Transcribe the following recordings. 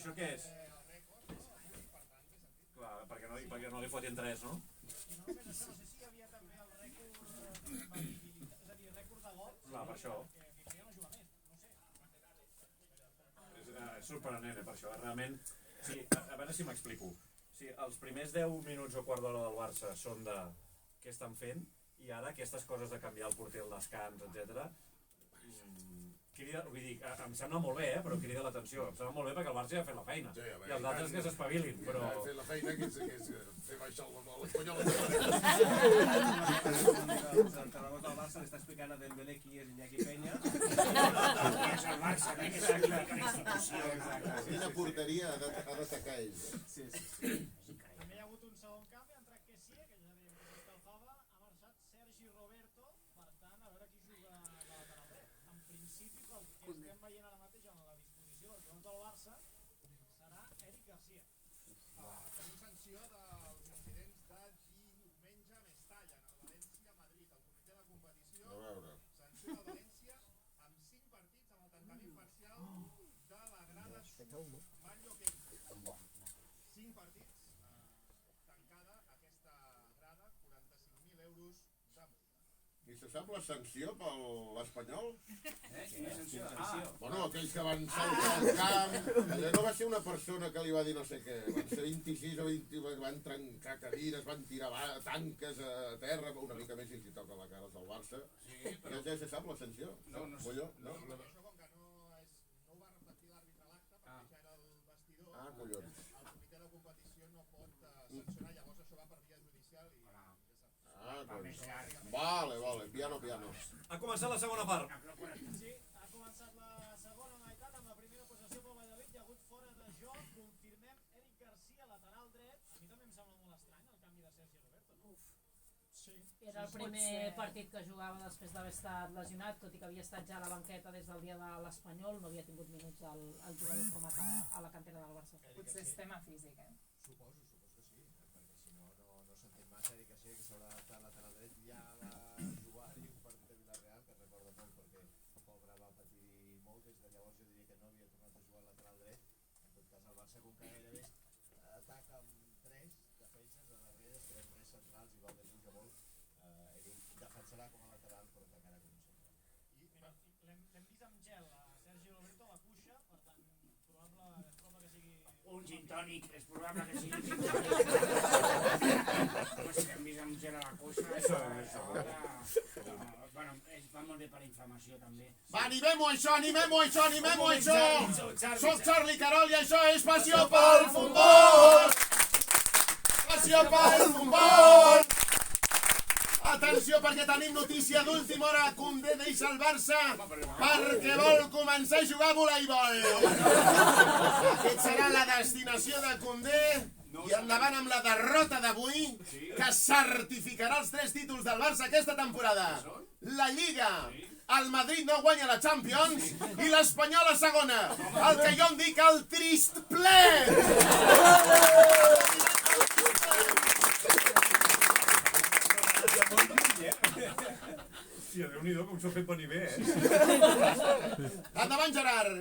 això què és? Clar, perquè no li fotin 3, no? I no només això, no sé si hi havia també el rècord, és a dir, rècord de gols. Clar, per això. Que ja no juga més, no sé. És sorprenent, per això. Realment, sí, a veure si m'explico. Sí, els primers 10 minuts o quart d'hora del Barça són de què estan fent, i ara aquestes coses de canviar el porter, el descans, etc. Vull dir, em sembla molt bé, però crida l'atenció. Em sembla molt bé perquè el Barça ja ha fet la feina. I els altres que s'espavilin, però... Ha fet la feina que és fer baixar l'Espanyol. L'entrenador del Barça li està explicant a Dembélé qui és Iñaki Peña. Qui és el Barça, que és la institució. Quina porteria ha d'atacar ell. Sí. També hi ha hagut un segon canvi, ha entrat Kessie, que ja dèiem que s'escalfava, ha marxat Sergi Roberto, per tant, a veure qui juga de lateral dret. En principi, pel que estem veient ara mateix en la disposició del jugador del Barça, serà Eric Garcia. Tenim sanció dels incidents de diumenge a Mestalla, en el València-Madrid. El comitè de competició sanciona el València amb 5 partits amb el tancament parcial de la grada Mario Kempes. 5 partits tancada aquesta grada, 45.000 euros de multa. I se sap la sanció per l'Espanyol? Quina sanció? Bueno, aquells que van saltar al camp, allò no va ser una persona que li va dir no sé què, van ser 26 o 20, van trencar cadires, van tirar tanques a terra, una mica més si toca la cara del Barça. Ja se sap la sanció? No. Això com que no ho va reflectir l'àrbitre a l'acte, perquè ja era el vestidor, Collons. el comitè de competició no pot sancionar, llavors això va per via judicial i ja saps. Vale, piano. Ha començat la segona part. Sí, ha començat la segona meitat amb la primera possessió pel Valladolid, hi ha hagut fora de joc, confirmem Eric Garcia, lateral dret. A mi també em sembla molt estrany el canvi de Sergi Roberto, no? Sí. Era el primer partit que jugava després d'haver estat lesionat, tot i que havia estat ja a la banqueta des del dia de l'Espanyol, no havia tingut minuts el jugador format a la cantera del Barça. Potser és tema físic, Suposo que sí, perquè si no, no s'entén massa Eric Garcia, que s'haurà adaptat lateral dret, ja va jugar-hi un partit de Villarreal, que recordo molt perquè el pobre va patir molt, des de llavors jo diria que no havia tornat a jugar al lateral dret. En tot cas el Barça, com que gairebé ataca amb 3 defenses a darrere, es creen 3 centrals i Valde puja molt, Eric defensarà com a lateral però atacarà com un central. I l'hem vist amb gel a Sergi Roberto a la cuixa, per tant, és probable que sigui... Un gin tònic, és probable que sigui un gin tònic. Pues si hem vist amb gel a la cuixa, bueno, va molt bé per inflamació també. Va, animem-ho això! Soc Charlie Carol i això és Passió pel Futbol! Passió pel Futbol! Atenció perquè tenim notícia d'última hora, Koundé deixa el Barça perquè vol començar a jugar a voleibol. Aquest serà la destinació de Koundé i endavant amb la derrota d'avui que certificarà els 3 títols del Barça aquesta temporada. La Lliga, el Madrid no guanya la Champions i l'Espanyol a segona. El que jo en dic el trist ple. Hòstia, Déu-n'hi-do, com s'ho ha fet venir bé, Endavant, Gerard.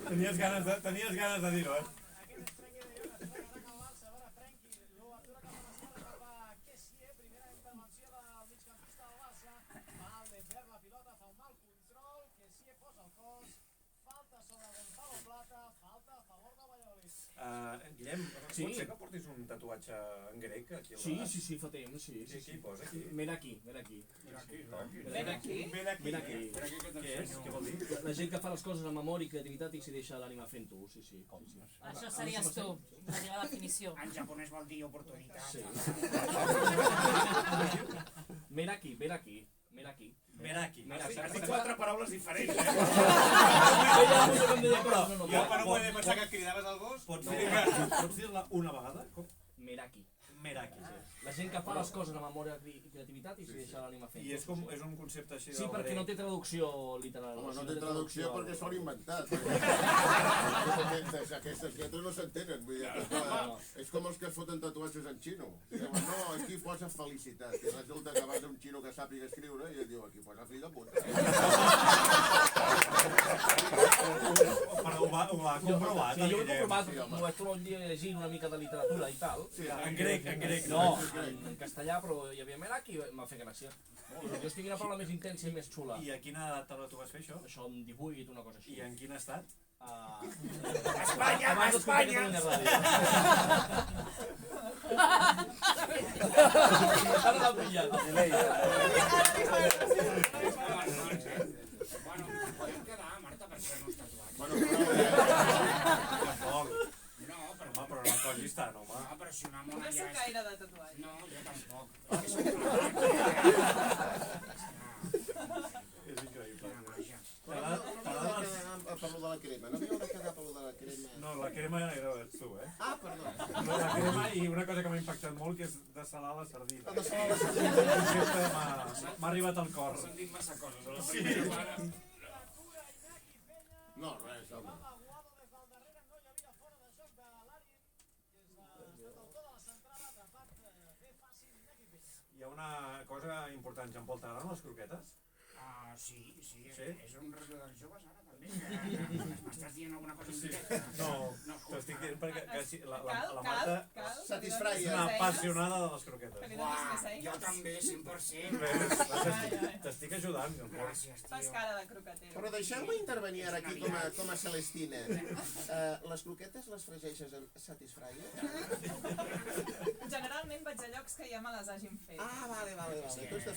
Tenies ganes de dir-ho, Aquest és Frenkie de Jong, es ataca el Barça, a veure, Frenkie, l'obertura cap a l'esquerra, cap a Kessie, primera intervenció del migcampista del Barça, Valde perd la pilota, fa un mal control, Kessie posa el cos, falta sobre Gonzalo Plata, falta a favor de Valladolid. Guillem, pot ser que portis un tatuatge en grec aquí al braç? Sí, fa temps, sí. Què hi posa aquí? Ven aquí. Què és? Què vol dir? La gent que fa les coses amb amor i creativitat i s'hi deixa l'ànima fent-ho, sí. Això series tu, la teva definició. En japonès vol dir oportunitat. Sí. Meraki. Meraki. Has dit 4 paraules diferents, Jo per no poder pensar que cridaves al gos, pots dir-la una vegada? Meraki. Meraki. La gent que fa les coses amb amor i creativitat i s'hi deixa l'ànima fent-ho. I és un concepte així Sí, perquè no té traducció literal. No té traducció perquè s'ho han inventat. Aquestes lletres no s'entenen. És com els que foten tatuatges en xino. Diuen, no, aquí posa felicitat. I resulta que vas a un xino que sàpiga escriure i et diu, aquí posa fill de puta. Però ho l'ha comprovat. Sí, jo ho he comprovat, m'ho vaig trobar un dia llegint una mica de literatura i tal. En grec. No, en castellà, però hi havia Merak i m'ha fet gràcia. Jo estic una paraula més intensa i més xula. I a quina edat tu vas fer això? Això amb 18, una cosa així. I en quin estat? Espanya, Espanya! Ara l'ha pillat. Bueno, podem quedar, Marta, per fer els tatuats. Tampoc. No, però... Home, però no et collis tant, home. No, però si una mona No ja soc gaire de tatuatge. No, jo tampoc. És increïble. Per lo de la crema, no havíeu de quedar per lo de la crema? No, la crema ets tu, eh? Ah, perdó. No, la crema i una cosa que m'ha impactat molt, que és dessalar la sardina. Dessalar la sardina. El concepte m'ha arribat al cor. S'han dit massa coses a la primera mare. No, res, home. Aguado des del darrere, no hi havia fora de joc de l'Ari, que és l'autor de la centrada, atrapat bé fàcil Iñaki Peña. Hi ha una cosa important, Jean Paul, t'agraden les croquetes? Sí, Sí? és un reto dels joves ara també. M'estàs dient alguna cosa indirecta? No, t'estic dient perquè la Marta és Satisfraia. una apassionada de les croquetes. Uah, jo també, 100%. T'estic ajudant, Jean Paul. Gràcies, Fas tio. cara de croquetero. Però deixeu-me intervenir ara aquí com a Celestina. Les croquetes les fregeixes en Satisfraia? Generalment vaig a llocs que ja me les hagin fet. Ah, vale. Tu has de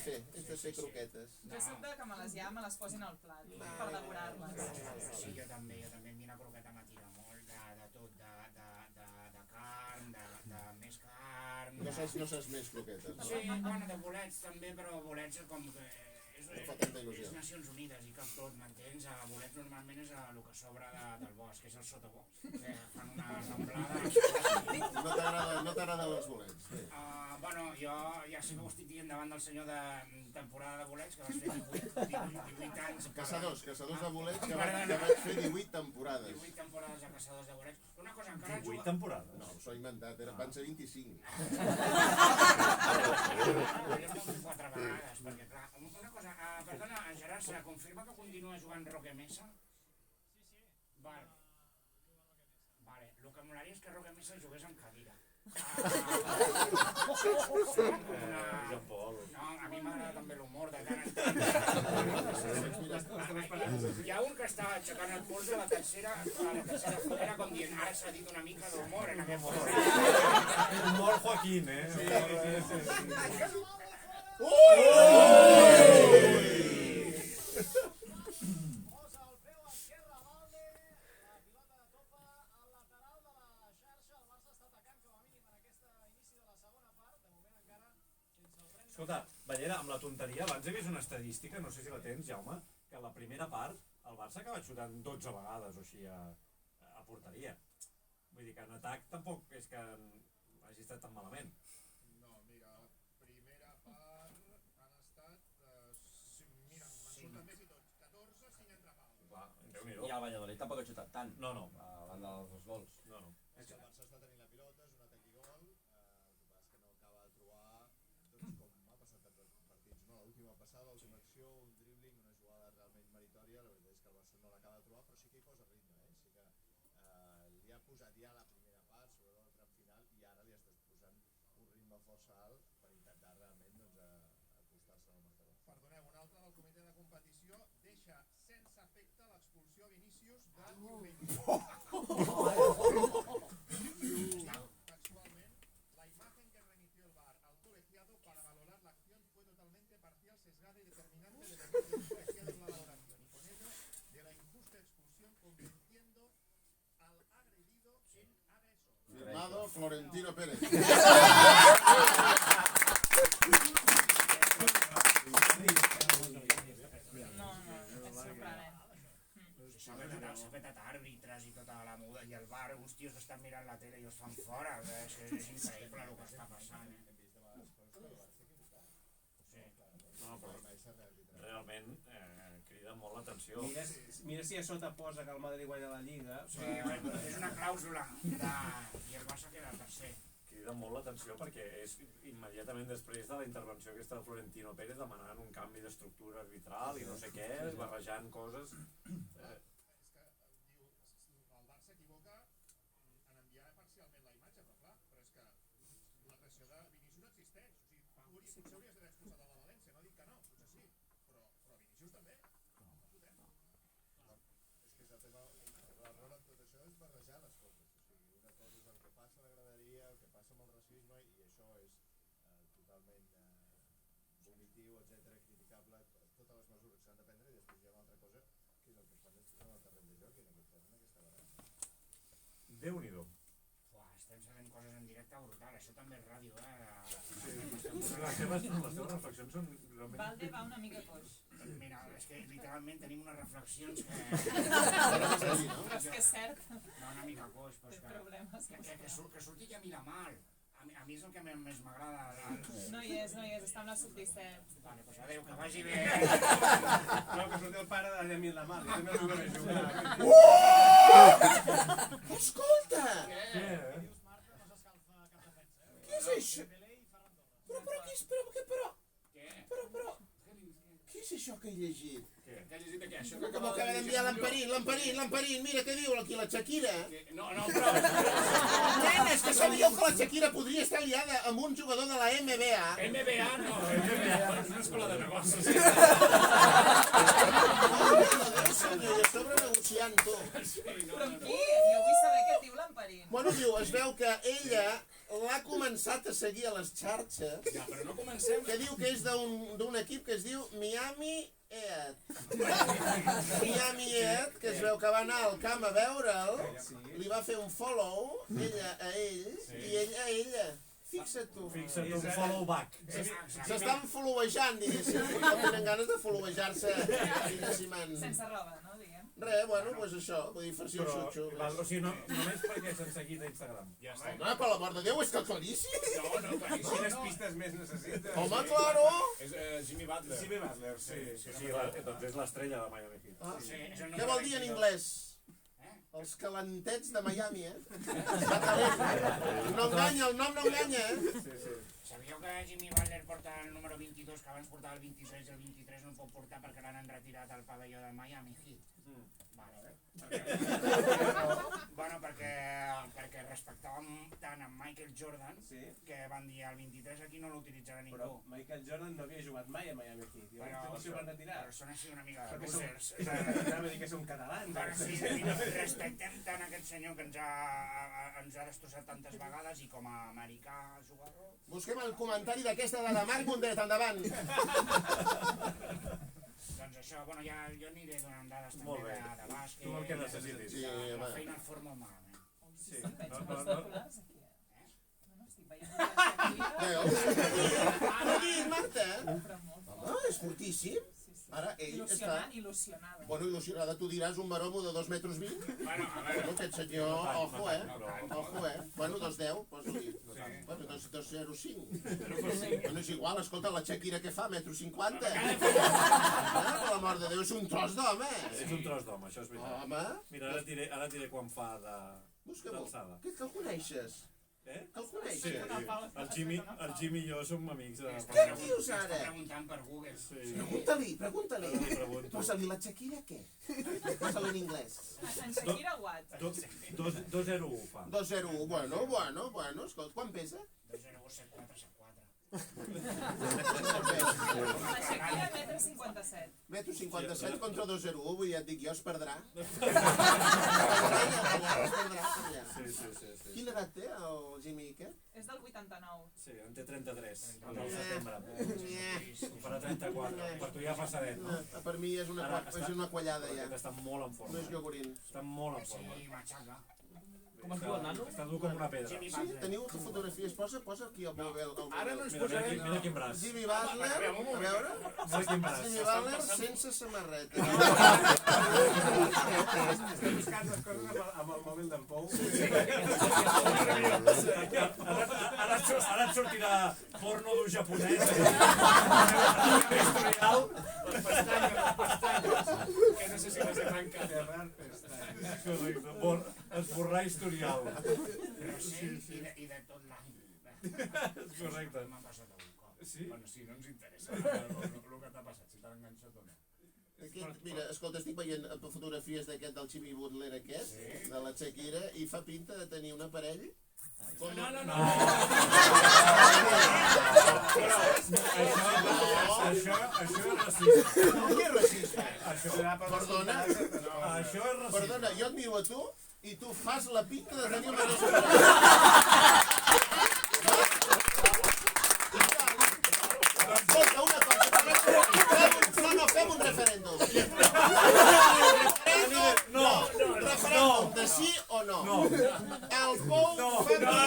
fer croquetes. Jo soc de que me les ja me les posin al plat, per decorar-les. Sí, jo també. A mi una croqueta m'atira molt de tot, de carn, de més carn... No saps més croquetes, no? Sí, bueno, de bolets també, però bolets com que... No fa tanta il·lusió. És Nacions Unides i cap tot, m'entens? Bolets normalment és el que sobra del bosc, que és el sotabosc. Que fan una ramblada... No t'agraden els bolets? Bueno, jo ja sé que ho estic dient davant del senyor de temporada de bolets, que vas fer 18 anys... Caçadors de bolets que vaig fer 18 temporades. 18 temporades de caçadors de bolets. Una cosa, encara... 18 temporades? No, s'ho he inventat, van ser 25. Hauríem de fer 4 vegades, perquè clar... Una cosa, perdona, Gerard, se confirma que continua jugant Roque Mesa? Sí. Vale, el que molaria és que Roque Mesa jugués amb cadira. Jean Paul. No, a mi m'agrada també l'humor de tant en tant. Hi ha un que està aixecant el pols a la tercera filera com dient ara s'ha dit una mica d'humor en aquest moment. Humor Joaquín, eh? Sí. Posa el peu esquerre a Valde, la pilota de topa al lateral de la xarxa. El Barça està atacant com a mínim en aquest inici de la segona part. De moment encara sense el prendre. Escolta, Ballera, amb la tonteria, abans he vist una estadística, no sé si la tens, Jaume, que en la primera part el Barça ha acabat xutant 12 vegades o així a porteria. Vull dir que en atac tampoc és que hagi estat tan malament. No, mira, primera part han estat... Mira, me'n surten més i tots. 14, 5 entre pau. Clar, Déu-n'hi-do. I el Valladolid tampoc ha xutat tant. No. A banda dels 2 gols. No. El Barça està tenint la pilota, és un atac i gol, el que passa és que no acaba de trobar, doncs com ha passat en tots els partits, no? L'última passada, l'última acció, un dribbling, una jugada realment meritòria, la veritat és que el Barça no l'acaba de trobar, però sí que hi posa ritme, sí que li ha posat ja la primera part, sobretot el tram final, i ara li estàs posant un ritme força alt per intentar realment acostar-se al marcador. Perdoneu, un altre del comitè de competició deixa sense efecte l'expulsió a Vinícius de diumenge. Textualment, la imagen que remitió el VAR al colegiado para valorar la acción fue totalmente parcial, sesgada y determinante de los colegiado en la valoración y con ello de la injusta expulsión convirtiendo al agredido en agresor. Firmado Florentino Pérez. No, és sorprenent. S'ha petat àrbitres i tota la muda i el bar, uns tios que estan mirant la tele i els fan fora. És increïble el que està passant. No, però realment crida molt l'atenció. Mira si a sota posa que el Madrid guanya la Lliga. Sí, és una clàusula i el Barça queda tercer. Crida molt l'atenció perquè és immediatament després de la intervenció aquesta de Florentino Pérez demanant un canvi d'estructura arbitral i no sé què, barrejant coses. És que diu, el Barça Barça l'agradaria, el que passa amb el racisme, i això és totalment vomitiu, etc, criticable, totes les mesures que s'han de prendre, i després hi ha una altra cosa, que és el que fan després en el terreny de joc, i en aquest cas, en aquesta baralla. Déu-n'hi-do. Estem sabent coses en directe brutal, això també és ràdio, Les teves reflexions són realment... Valde va una mica coix. Mira, és que literalment tenim unes reflexions que... Però és que és cert. No, una mica coix, però és Té problemes. que surti ja mira mal. A mi és el que més m'agrada. No hi és, està amb la sub-17. Vale, doncs adéu, que vagi bé. No, que surti el pare de Yamil Lamar, jo també el vull jugar. Escolta! Què? Què és això? Però què és això que he llegit? Què has llegit de què? Això Que m'acaba d'enviar l'Amperín, mira què diu aquí la Shakira. No, però... Nenes, que sabíeu que la Shakira podria estar liada amb un jugador de la NBA? NBA no, NBA és una escola de negocis. Senyor, i a sobre negociant, tu. Però amb qui? Jo vull saber què diu l'Amperín. Bueno, diu, es veu que ella l'ha començat a seguir a les xarxes, Ja, però no comencem... que diu que és d'un equip que es diu Miami Heat. Miami Heat, que es veu que va anar al camp a veure'l, li va fer un follow, ella a ell, i ell a ella. Fixa't tu. Fixa't un follow back. S'estan followejant, diguéssim. No tenen ganes de followejar-se, diguéssim. Sense roba, no, diguem. Bueno, doncs això, vull dir, farsi un xutxo. O sigui, només perquè s'han seguit a Instagram. Ja està. Home, per l'amor de Déu, és que claríssim. No, Quines pistes més necessites? Home, claro. És Jimmy Butler. Jimmy Butler, sí. Doncs és l'estrella de Miami Heat. Què vol dir en anglès? Els calentets de Miami, No enganya, el nom no enganya, Sabíeu que Jimmy Butler porta el número 22, que abans portava el 26 i el 23 no el pot portar perquè l'han enretirat al pavelló del Miami Heat? Vale. Bueno, perquè respectàvem tant a Michael Jordan que van dir el 23 aquí no l'utilitzarà ningú. Però Michael Jordan no havia jugat mai a Miami Heat. Però s'ho van retirar. Però són així una mica de losers. Anava a dir que són catalans. Però sí, respectem tant aquest senyor que ens ha destrossat tantes vegades i com a americà jugador... Busquem el comentari d'aquesta de la Marc Mundet, endavant. Doncs això, bueno, ja jo aniré donant dades Molt també bé. de bàsquet. Tu el que necessitis. La feina et forma malament. Sí. Veig molts titulars aquí. No, estic veient No diguis, Marta. però molt Home, és fortíssim. Ara ell està... Il·lusionada. Bueno, il·lusionada, tu diràs un baromo de 2,20 metres. Bueno, a veure... Aquest senyor, ojo, Ojo, Bueno, 2,10, posa-li. Bueno, 2,05. Bueno, és igual, escolta, la Shakira què fa? 1,50 m? Per l'amor de Déu, és un tros d'home. És un tros d'home, això és veritat. Home, Mira, ara et diré quan fa busca-m'ho. d'alçada. Que el coneixes? Eh? Que el Sí, coneixes? el Jimmy i jo som amics de... Què dius ara? Està preguntant per Google. Sí. Pregunta-li. Li pregunto. Posa-li la Shakira què? Posa-li en anglès. En Shakira Watt. 2-0-1 fa. 2,01. Bueno, escolta, quan pesa? 2-0-1-7-4-7-4. La Shakira 1,57 m. 1,57 m contra 2,01. Vull dir, ja et dic jo, es perdrà. Sí. Quina edat té el Jimmy què? És del 89. Sí, en té 33, al setembre. En farà 34, per tu ja passadet, no? Per mi és una quallada ja. Està molt en forma. No és iogurín. Està molt en forma. Sí, matxaca. Com es diu el nano? Està dur com una pedra. Sí, teniu fotografies, posa aquí el meu... Ara no ens Mira posarem... quin braç. Jimmy Butler, a veure... Mira quin braç. Jimmy Butler sense samarreta. Estem buscant les coses amb el mòbil d'en Pou. Ara et sortirà porno d'un japonès. Historial. Les pestanyes. Que no sé si les he tancat. Correcte. Esborrar historial. Recent i de tot l'any. Correcte. M'ha passat algun cop. Sí? Bueno, sí, no ens interessa el que t'ha passat, si t'ha enganxat o no. Mira, escolta, estic veient fotografies d'aquest del Jimmy Butler aquest, de la Shakira, i fa pinta de tenir un aparell. No. Això és racisme. Què és racisme? Això Perdona, és racisme. perdona, jo et miro a tu i tu fas la pinta de tenir el mateix problema. Escolta, una cosa, fem un referèndum. No. Referèndum de sí o no. El Pou fa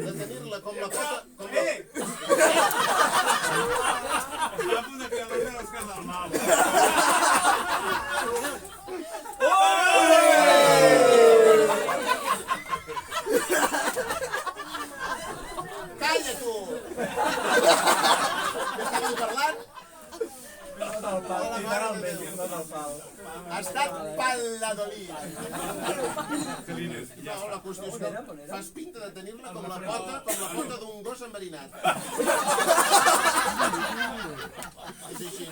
de tenir-la com la pota... Està a punt de crear l'Òscar del Mau. Calla, tu! Estàvem parlant? Ha estat Valladolid. No, la qüestió és que fas pinta de tenir-la com la pota d'un gos enverinat. És així.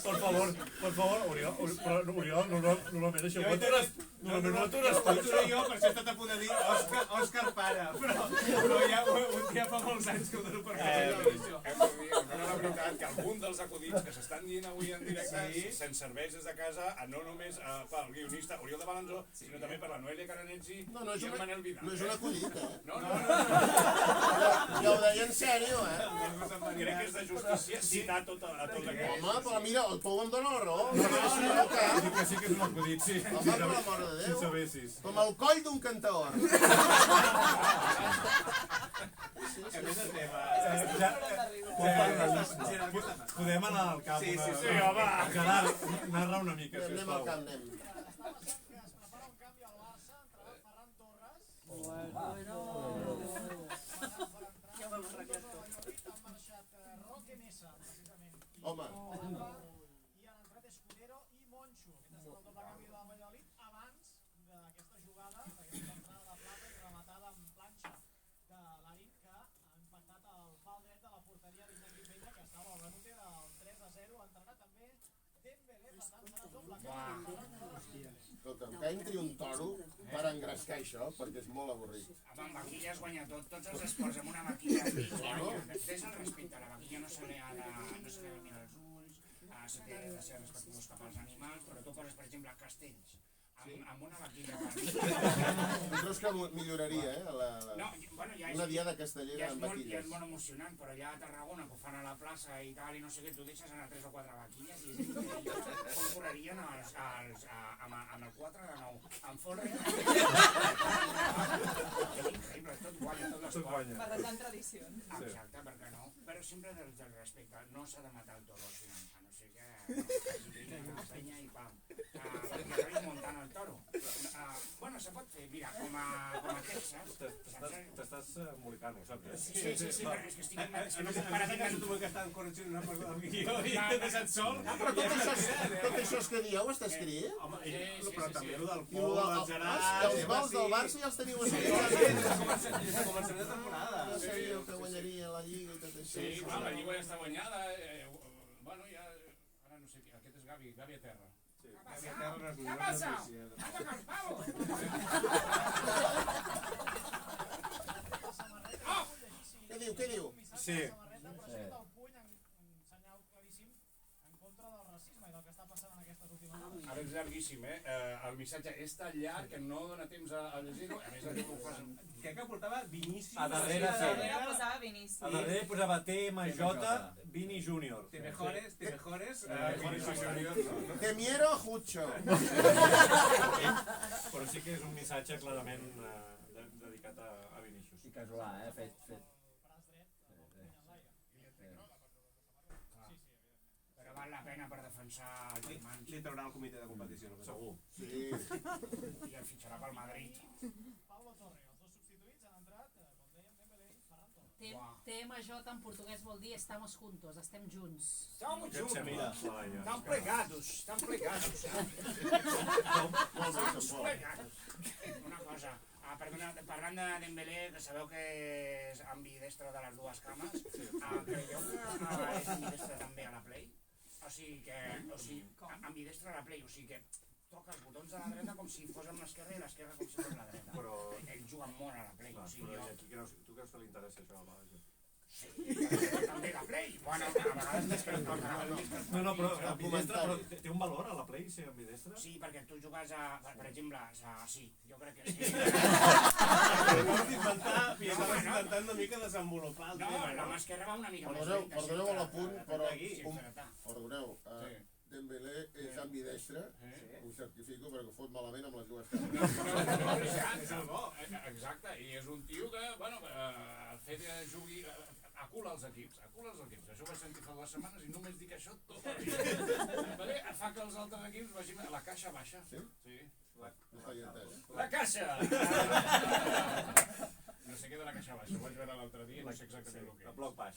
Por favor, Oriol, normalment això ho atures. Normalment ho atures tu. Jo, per això he estat a punt de dir Òscar pare, però ja un dia fa molts anys que ho dono per això. Hem de dir, la veritat, que algun dels acudits que s'estan dient avui en directe se'n serveix des de casa, no només pel guionista Oriol de Balanzó, sinó també per la Noelia Caranetzi i el Manel Vidal. No és un acudit, eh? No. Ja ho deia en sèrio, eh? Crec que és de justícia citar tot aquest. Home, però mira, el Pou em dóna la raó. Dic que sí que és un acudit, sí. Home, per l'amor de Déu. Si sabessis. Com el coll d'un cantaor. Canviem de tema. Podem anar al camp. Sí, home. Gerard, narra una mica, Anem sisplau. al camp, anem. Es prepara un canvi al Barça, entrarà Ferran Torres. Ja ho hem arreglat tot. Han marxat Roque Mesa, precisament. Home. I han entrat Escudero i Moncho. Aquest ha estat el doble canvi del Valladolid abans d'aquesta jugada, d'aquesta entrada de plata i rematada en planxa de l'Arin, que ha impactat el pal dret de la porteria d'Iñaki Peña, que estava al Benúter al 3-0. Entrarà també Dembélé, per tant serà doble canvi. Escolta'm, que entri un toro per engrescar això, perquè és molt avorrit. Home, amb vaquilla es guanya tot, tots els esports amb una vaquilla es guanya. Des el respecte a la vaquilla no se li ha de mirar els ulls, se té de ser respectuós cap als animals, però tu poses, per exemple, castells, amb una vaquilla. Em creus que milloraria, No, bueno, ja una diada castellera amb ja vaquilles? és molt emocionant, però allà a Tarragona, que ho fan a la plaça i tal, i no sé què, tu deixes anar 3 o 4 vaquilles i és increïble com correrien amb el 4 de 9, amb folre. És increïble, tot guanya, tot l'esport. Barrejant tradicions. Exacte, per què no? Però sempre des del respecte, no s'ha de matar el toro al final, a no ser que vingui una penya i pam. Que vagi muntant el toro. Bueno, se pot fer, mira, com a Texas... T'estàs embolicant, ho saps? Sí, però és que estic... Para mi que tu que estan corregint una cosa del guió i t'he deixat sol. Però tot això que dieu està escrit? Home, però també el del I Pou, del Gerard... els gols del Barça ja els teniu escrits. Començament de temporada. Ja sabíeu que guanyaria la Lliga i tot això. Sí, clar, la Lliga ja està guanyada. Bueno, ja... Ara no sé, aquest és Gavi a terra. Què passa? Ataca el pavo! Què diu? Sí. Presenta el puny en senyal claríssim en contra del racisme i del que està passant en aquestes últimes hores. Ara és llarguíssim, el missatge és tan llarg que no dona temps a llegir-ho. A més, que ho fas... Crec que portava Vinícius. A darrere, A darrere posava Vinícius. A darrere posava TMJ, Vini Júnior. Te mejores. Vinícius Júnior, no? Te miero Jucho. Però sí que és un missatge clarament dedicat a Vinícius. I casolà, fet. Braç dret, el puny en l'aire. Però val la pena per defensar els germans. Li traurà el comitè de competició. Segur. Sí. I el fitxarà pel Madrid. Pablo Torre, els dos substituïts han entrat, com dèiem, Dembélé i Ferran Torres. TMJ en portuguès vol dir estamos juntos, estem junts. Estamos juntos. Mira, Están plegados. Estamos plegados. Una cosa, perdona, parlant de Dembélé, que sabeu que és ambidestre de les dues cames, creieu que és ambidestre també a la Play? O sigui, ambidestre a la Play, o sigui que toca els botons de la dreta com si fos amb l'esquerra i l'esquerra com si fos la dreta. Però... Ell juga molt a la Play, o sigui, tu creus que li interessa això a la gent? També la Play. Bueno, a vegades més que no. No, però ambidestre, però té un valor a la Play ser ambidestre? Sí, perquè tu jugues a, per exemple, sí, jo crec que sí. Estaves intentant una mica desenvolupar el No, tema, la mà esquerra va una mica més Perdoneu, lenta. perdoneu l'apunt, però... Perdoneu. Perdoneu, Dembélé és ambidestre, ho certifico perquè fot malament amb les dues cames. És el bo, exacte, i és un tio que, bueno, el fet que jugui, acula els equips, això ho vaig sentir fa 2 setmanes i només dic això tota la vida. Vale? Fa que els altres equips vagin a la caixa baixa. Sí? Sí. No s'havia entès. La caixa! No sé què de la caixa baixa, ho vaig veure l'altre dia i no sé exactament el que és. El bloc baix,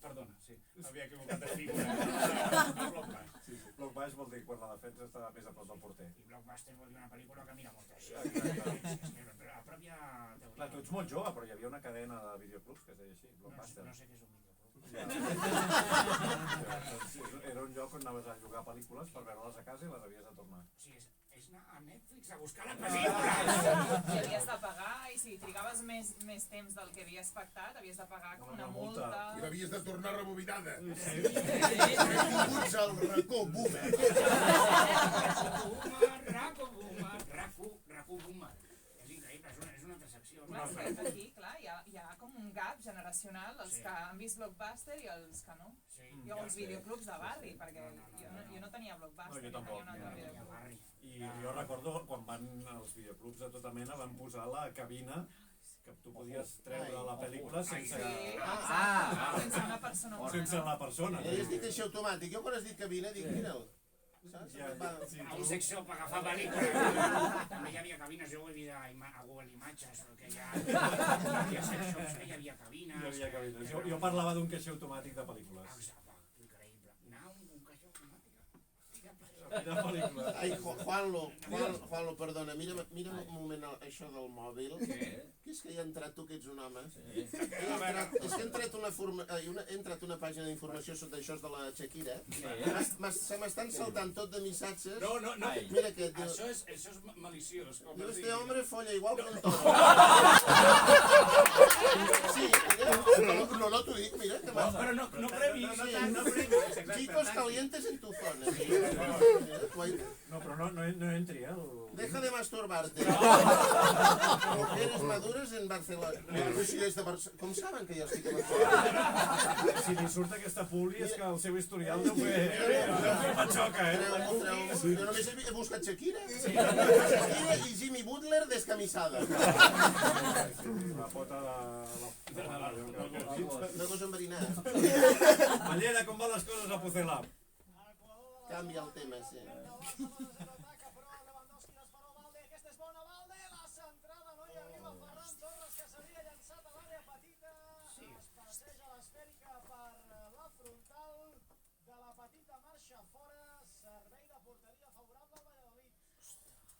Perdona, sí, m'havia equivocat de figura. El bloc baix. Sí, bloc baix vol dir quan la defensa està més a prop del porter. I Blockbuster vol dir una pel·lícula que mira molta gent. Però la pròpia teoria... Clar, tu ets molt jove, però hi havia una cadena de videoclubs que es deia així, Blockbuster. No sé què és un videoclub. Era un lloc on anaves a llogar pel·lícules per veure-les a casa i les havies de tornar. O sigui, és anar a Netflix a buscar la pel·lícula. I havies de pagar, i si trigaves més temps del que havies pactat, havies de pagar com una multa. I l'havies de tornar rebobinada. Sí. Benvinguts al racó boomer. Raco Boomer. És increïble, és una altra secció. Clar, és que aquí, clar, hi ha com un gap generacional, els que han vist Blockbuster i els que no. Sí. I els videoclubs de barri, perquè jo no tenia Blockbuster, No, jo tampoc. tenia un altre videoclub. I jo recordo quan van els videoclubs de tota mena van posar la cabina que tu podies treure la pel·lícula sense... Sense una persona humana. Sense la persona. Has dit així automàtic. Jo quan has dit cabina dic, mira'l. Saps? Ja, sí, A un secció per agafar pel·lícules. També hi havia cabines, jo ho he vist a Google Imatges, que hi havia seccions que hi havia cabines. Hi havia cabines. Jo parlava d'un caixer automàtic de pel·lícules. Exacte, increïble. Anar a un caixer automàtic. De pel·lícules. Ai, Juanlo, perdona, mira un moment això del mòbil. Que és que hi ha entrat, tu que ets un home. És que he entrat una pàgina d'informació sobre això de la Shakira. Se m'estan saltant tot de missatges. No. Mira aquest. Això és maliciós. Diu, este hombre folla igual que un toro. Sí, no t'ho dic, mira. Però no premis. Chicos calientes en tu zona. No, però no entri, Deja de masturbarte. Mujeres maduras en Barcelona. Com saben que jo estic a Barcelona? Si li surt aquesta publi és que el seu historial no fue patxoca, Jo només he buscat Shakira. Shakira i Jimmy Butler descamisada. La pota de Una cosa enverinada. Mallera, com van les coses a Pucela? Canvia el tema, sí. Petita marxa fora, servei de porteria favorable